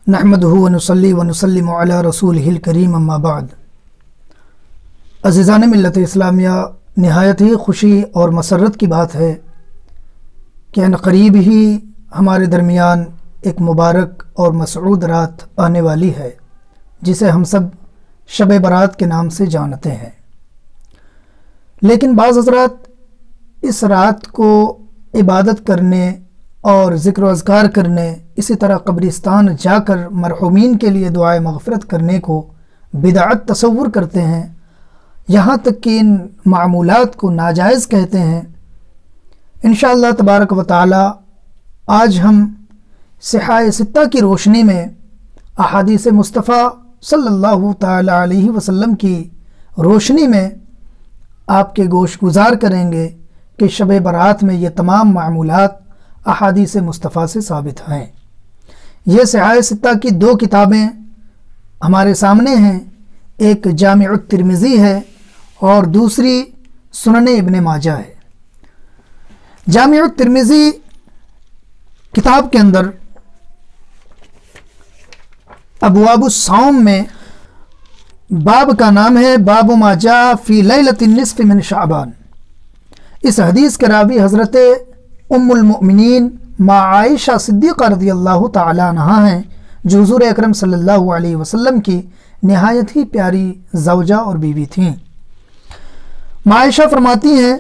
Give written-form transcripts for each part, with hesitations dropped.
नहमदुहु व नुसल्ली व नुसल्लिमु अला रसूलिहिल करीम अम्मा बाद। अज़ीज़ान मिल्लत इस्लामिया, नहायत ही खुशी और मसरत की बात है कि अनक़रीब ही हमारे दरमियान एक मुबारक और मसऊद रात आने वाली है, जिसे हम सब शब बारात के नाम से जानते हैं। लेकिन बाज़ हज़रात इस रात को इबादत करने और ज़िक्र अज़कार करने, इसी तरह कब्रिस्तान जाकर मरहूमीन के लिए दुआए मग़फ़िरत करने को बिदअत तसव्वुर करते हैं, यहाँ तक कि इन मामूलात को नाजायज़ कहते हैं। इंशाअल्लाह तबारक व तआला आज हम सिहाए सित्ता की रोशनी में अहादीस मुस्तफ़ा सल्लल्लाहु तआला अलैहि वसल्लम की रोशनी में आपके गोश गुजार करेंगे कि शब बारात में ये तमाम मामूलात अहादीस मुस्तफ़ा से साबित हैं। ये सिहाए सित्ता की दो किताबें हमारे सामने हैं, एक जामिउ तिर्मिज़ी है और दूसरी सुनन इब्न माजा है। जामिउ तिर्मिज़ी किताब के अंदर अबवाबुस सौम में बाब का नाम है बाबु मा जा फ़ी लैलतिन निस्फ़ मिन शाबान। इस हदीस के रावी हज़रत उम्मुल मुमिनीन मा आयशा सिद्दीक़ा रज़ियल्लाहु तआला अन्हा हैं, जो हुज़ूर अकरम सल्लल्लाहु अलैहि वसल्लम की निहायत ही प्यारी ज़ौजा और बीवी थीं। मा आयशा फरमाती हैं,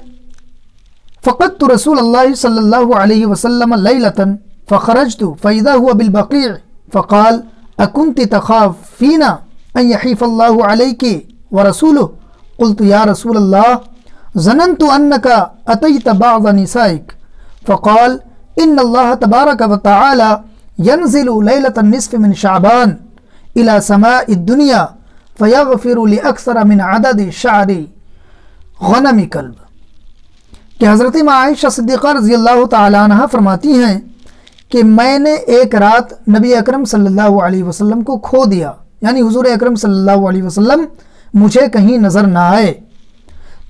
फ़क़दतु रसूलल्लाह सल्लल्लाहु अलैहि वसल्लम लैलतन फ़ख़रजतु फ़इज़ा हुवा बिल बक़ी फ़क़ाल अकुन्ति तख़ाफ़ीना अन यहीफ़ल्लाहु अलैकि व रसूलुहु क़ुल्तु या रसूलल्लाह ज़नन्तु अन्नका अतैत बअज़ निसाइक फ़क़ाल इन्नल्लाह तबारक व तआला यंज़िलु लैलतन निस्फ़ मिन शाबान इला समाइद दुनिया फ़यग़फ़िरु लिअक्सर मिन अददि शअरि ग़नमि कल्ब। कि हज़रत आयशा सिद्दीक़ा रज़ियल्लाहु तआला अन्हा फरमाती हैं कि मैंने एक रात नबी अकरम सल्लल्लाहु अलैहि वसल्लम को खो दिया, यानी हुज़ूर अकरम सल्लल्लाहु अलैहि वसल्लम मुझे कहीं नज़र ना आए।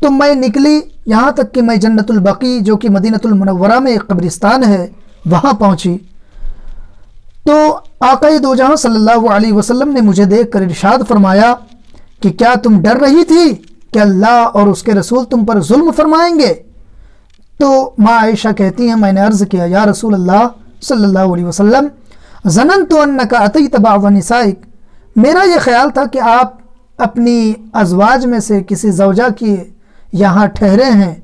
तो मैं निकली, यहाँ तक कि मैं जन्नतुल बक़ी, जो कि मदीनतुल मुनव्वरा में एक कब्रिस्तान है, वहाँ पहुँची। तो आक़ाए दो जहाँ सल्लल्लाहु अलैहि वसल्लम ने मुझे देख कर इरशाद फरमाया कि क्या तुम डर रही थी कि अल्लाह और उसके रसूल तुम पर जुल्म फरमाएंगे? तो माँ आयशा कहती हैं, मैंने अर्ज़ किया, या रसूल अल्लाह सल्लल्लाहु अलैहि वसल्लम ज़नन्तु अन्नका अतैत बअज़ निसाइक, मेरा ये ख्याल था कि आप अपनी अज़वाज में से किसी ज़ौजा की यहाँ ठहरे हैं,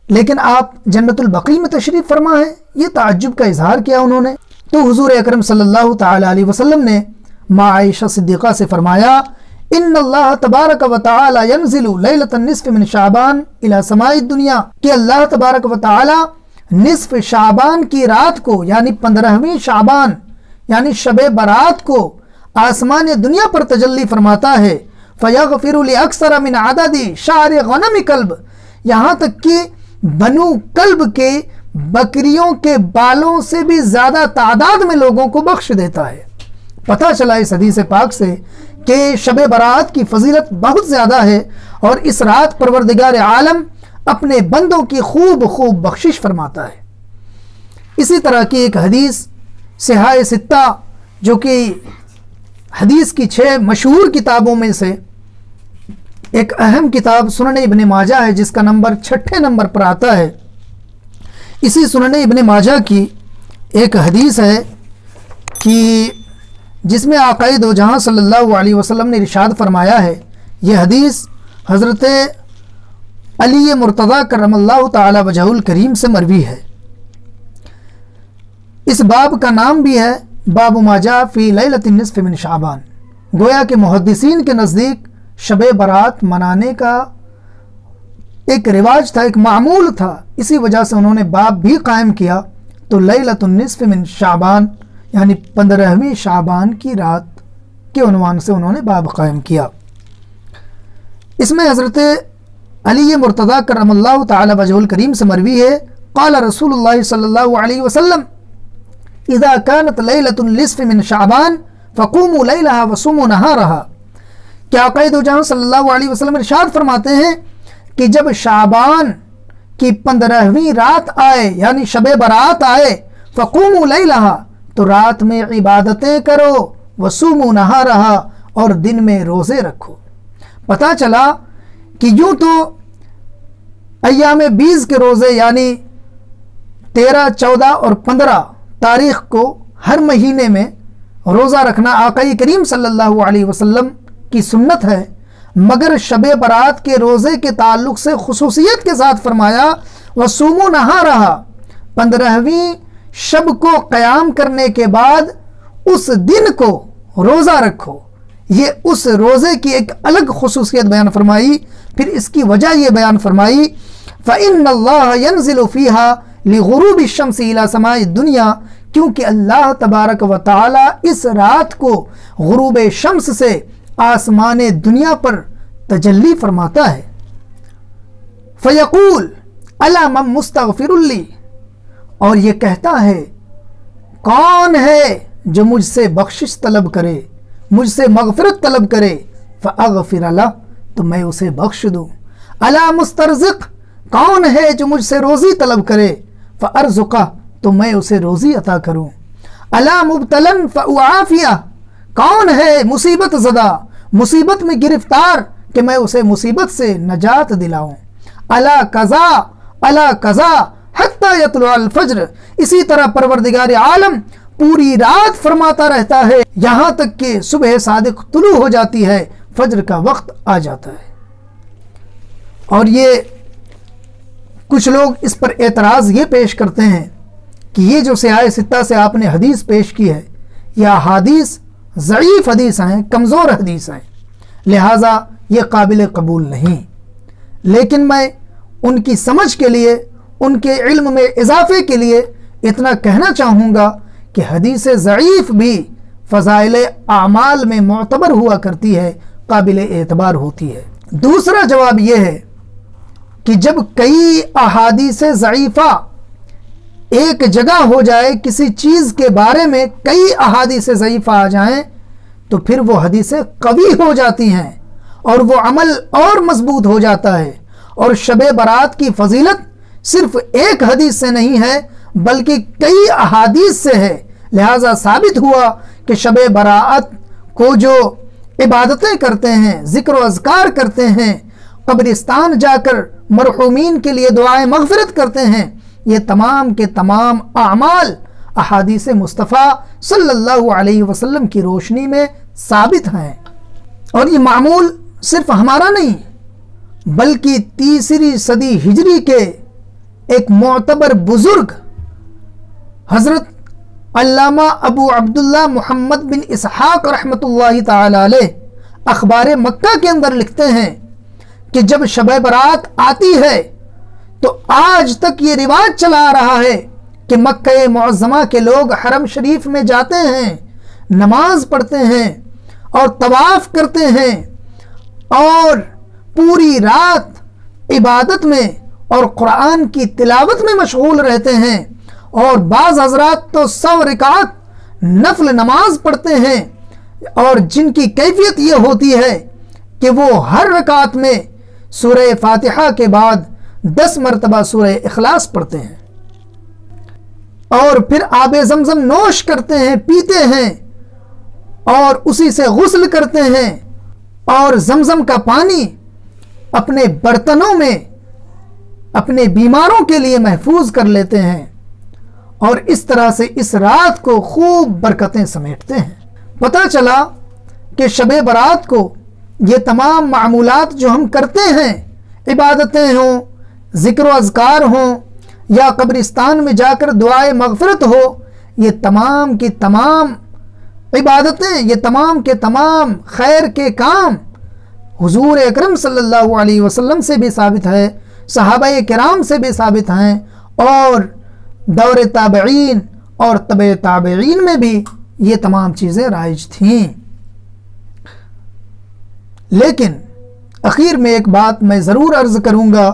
लेकिन आप जन्नतुल बक़ी में तशरीफ़ फरमा हैं। ये ताज्जुब का इजहार किया उन्होंने। तो हुज़ूर अकरम सल्लल्लाहु तआला अलैहि वसल्लम ने माँ आयशा सिद्दीक़ा से फरमाया, इन्नल्लाह तबारक व तआला यंज़िलु लैलतन निस्फ़ मिन शाबान इला समाइद दुनिया, कि अल्लाह तबारक व तआला निस्फ़ शाबान की रात को, यानी 15वीं शाबान यानी शब बारात को आसमान दुनिया पर तजल्ली फरमाता है। फ़यग़फ़िरु लिअक्सर मिन अददि शअरि ग़नमि कल्ब, यहाँ तक कि बनु कल्ब के बकरियों के बालों से भी ज़्यादा तादाद में लोगों को बख्श देता है। पता चला इस हदीस पाक से कि शब बारात की फजीलत बहुत ज़्यादा है और इस रात परवरदिगार आलम अपने बंदों की खूब खूब बख्शिश फरमाता है। इसी तरह की एक हदीस सिहाए सित्ता, जो कि हदीस की 6 मशहूर किताबों में से एक अहम किताब सुनन इब्न माजा है, जिसका नंबर 6ठे नंबर पर आता है। इसी सुनन इब्न माजा की एक हदीस है कि जिसमें आक़ाए दो जहाँ सल्लल्लाहु अलैहि वसल्लम ने इरशाद फरमाया है। यह हदीस हज़रत अली मुर्तज़ा करमल्लाहु तआला वजहुल करीम से मरवी है। इस बाब का नाम भी है बाबु मा जा फ़ी लैलतिन निस्फ़ मिन शाबान। गोया के मुहद्दिसीन के नज़दीक शब बारात मनाने का एक रिवाज था, एक मामूल था, इसी वजह से उन्होंने बाब भी कायम किया। तो लैलतुन निस्फ़ मिन शाबान यानी 15वीं शाबान की रात के उन्वान से उन्होंने बाब कायम किया। इसमें हज़रत अली मुर्तज़ा करमल्लाहु तआला वजहुल करीम से मरवी है, क़ाल रसूलुल्लाह सल्लल्लाहु अलैहि वसल्लम इज़ा कानत लैलतुन निस्फ़ मिन शाबान फ़क़ूमू लैलहा व सुमू नहारहा। क्या आक़ाए दो जहाँ सल्लल्लाहु अलैहि वसल्लम इरशाद फरमाते हैं कि जब शाबान की 15वीं रात आए, यानी शब बारात आए, फ़क़ूमू लैलहा, تو رات میں عبادتیں کرو، وصوموا نہارہا، اور دن میں روزے رکھو۔ پتہ چلا کہ یوں تو ایام 20 کے روزے یعنی 13، 14 اور 15 تاریخ کو ہر مہینے میں روزہ رکھنا آقا کریم صلی اللہ علیہ وسلم کی سنت ہے، مگر شب برات کے روزے کے تعلق سے خصوصیت کے ساتھ فرمایا وصوموا نہارہا، 15ویں شب کو قیام کرنے کے بعد اس دن کو روزہ رکھو۔ یہ اس روزے کی ایک الگ خصوصیت بیان فرمائی، پھر اس کی وجہ یہ بیان فرمائی فَإِنَّ اللَّهَ يَنزِلُ فِيهَا لِغُرُوبِ الشَّمْسِ إِلَى سَمَاءِ الدُّنْيَا، کیونکہ اللہ تبارک و تعالی اس رات کو غروب شمس سے آسمان دنیا پر تجلی فرماتا ہے۔ فَيَقُول أَلَا مَن مُسْتَغْفِرٌ لِّي، اور یہ کہتا ہے کون ہے جو مجھ سے بخشش طلب کرے، مجھ سے مغفرت طلب کرے، فَأَغْفِرَ لَهُ، تو میں اسے بخش دوں۔ أَلَا مُسْتَرْزِقٌ، کون ہے جو مجھ سے روزی طلب کرے، فَأَرْزُقَهُ، تو میں اسے روزی عطا کروں۔ أَلَا مُبْتَلًا فَأُعَافِيَهُ، کون ہے مصیبت زدہ، مصیبت میں گرفتار، کہ میں اسے مصیبت سے نجات دلاؤں۔ أَلَا قَضَا أَلَا قَضَا حَتَّى يَطْلُعَ الْفَجْرُ، اسی طرح پروردگار عالم پوری رات فرماتا رہتا ہے یہاں تک کہ صبح صادق طلوع ہو جاتی ہے، فجر کا وقت آ جاتا ہے۔ اور یہ کچھ لوگ اس پر اعتراض یہ پیش کرتے ہیں کہ یہ جو سیاہ ستہ سے آپ نے حدیث پیش کی ہے یہ احادیث ضعیف حدیث ہیں، کمزور حدیث ہیں، لہٰذا یہ قابل قبول نہیں۔ لیکن میں ان کی سمجھ کے لیے، ان کے علم میں اضافے کے لیے اتنا کہنا چاہوں گا کہ حدیث ضعیف بھی فضائل اعمال میں معتبر ہوا کرتی ہے، قابل اعتبار ہوتی ہے۔ دوسرا جواب یہ ہے کہ جب کئی احادیث ضعیفہ ایک جگہ ہو جائے، کسی چیز کے بارے میں کئی احادیث ضعیفہ آ جائیں تو پھر وہ حدیثیں قوی ہو جاتی ہیں اور وہ عمل اور مضبوط ہو جاتا ہے۔ اور شب برات کی فضیلت صرف ایک حدیث سے نہیں ہے بلکہ کئی احادیث سے ہے، لہٰذا ثابت ہوا کہ شب برات کو جو عبادتیں کرتے ہیں، ذکر و اذکار کرتے ہیں، قبرستان جا کر مرحومین کے لیے دعائیں مغفرت کرتے ہیں، یہ تمام کے تمام اعمال احادیث مصطفیٰ صلی اللہ علیہ وسلم کی روشنی میں ثابت ہیں۔ اور یہ معمول صرف ہمارا نہیں بلکہ 3 صدی ہجری کے ایک معتبر بزرگ حضرت علامہ ابو عبداللہ محمد بن اسحاق رحمۃ اللہ تعالی علیہ اخبار مکہ کے اندر لکھتے ہیں کہ جب شب برات آتی ہے تو آج تک یہ رواج چلا آ رہا ہے کہ مکہ معظمہ کے لوگ حرم شریف میں جاتے ہیں، نماز پڑھتے ہیں اور طواف کرتے ہیں اور پوری رات عبادت میں اور قرآن کی تلاوت میں مشغول رہتے ہیں، اور بعض حضرات تو 100 رکعت نفل نماز پڑھتے ہیں، اور جن کی کیفیت یہ ہوتی ہے کہ وہ ہر رکعت میں سورہ فاتحہ کے بعد 10 مرتبہ سورہ اخلاص پڑھتے ہیں، اور پھر آب زمزم نوش کرتے ہیں، پیتے ہیں اور اسی سے غسل کرتے ہیں، اور زمزم کا پانی اپنے برتنوں میں اپنے بیماروں کے لیے محفوظ کر لیتے ہیں، اور اس طرح سے اس رات کو خوب برکتیں سمیٹتے ہیں۔ پتہ چلا کہ شب برات کو یہ تمام معمولات جو ہم کرتے ہیں، عبادتیں ہوں، ذکر و اذکار ہوں، یا قبرستان میں جا کر دعائے مغفرت ہو، یہ تمام کی تمام عبادتیں، یہ تمام کے تمام خیر کے کام حضور اکرم صلی اللہ علیہ وسلم سے بھی ثابت ہے، صحابہ کرام سے بھی ثابت ہیں، اور دور تابعین اور تبع تابعین میں بھی یہ تمام چیزیں رائج تھیں۔ لیکن اخیر میں ایک بات میں ضرور عرض کروں گا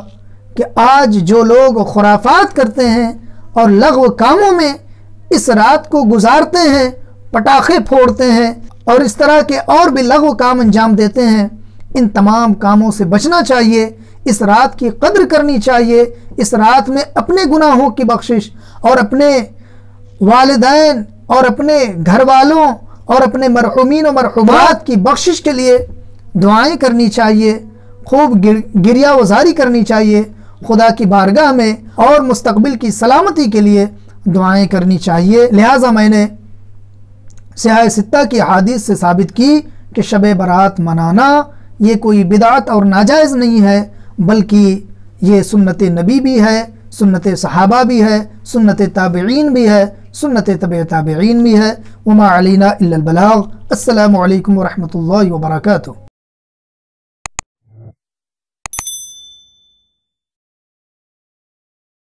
کہ آج جو لوگ خرافات کرتے ہیں اور لغو کاموں میں اس رات کو گزارتے ہیں، پٹاخے پھوڑتے ہیں اور اس طرح کے اور بھی لغو کام انجام دیتے ہیں، ان تمام کاموں سے بچنا چاہیے، اس رات کی قدر کرنی چاہیے، اس رات میں اپنے گناہوں کی بخشش اور اپنے والدین اور اپنے گھر والوں اور اپنے مرحومین و مرحومات کی بخشش کے لیے دعائیں کرنی چاہیے، خوب گریہ وزاری کرنی چاہیے، خدا کی بارگاہ میں اور مستقبل کی سلامتی کے لیے دعائیں کرنی چاہیے۔ لہٰذا میں نے سیاہ ستہ کی احادیث سے ثابت کی کہ شب برات منانا یہ کوئی بدعت اور ناجائز نہیں ہے، بلکہ یہ سنت نبی بھی ہے، سنت صحابہ بھی ہے، سنت تابعین بھی ہے، سنت تبع تابعین بھی ہے۔ وما علینا الا البلاغ۔ السلام علیکم ورحمۃ اللہ وبرکاتہ۔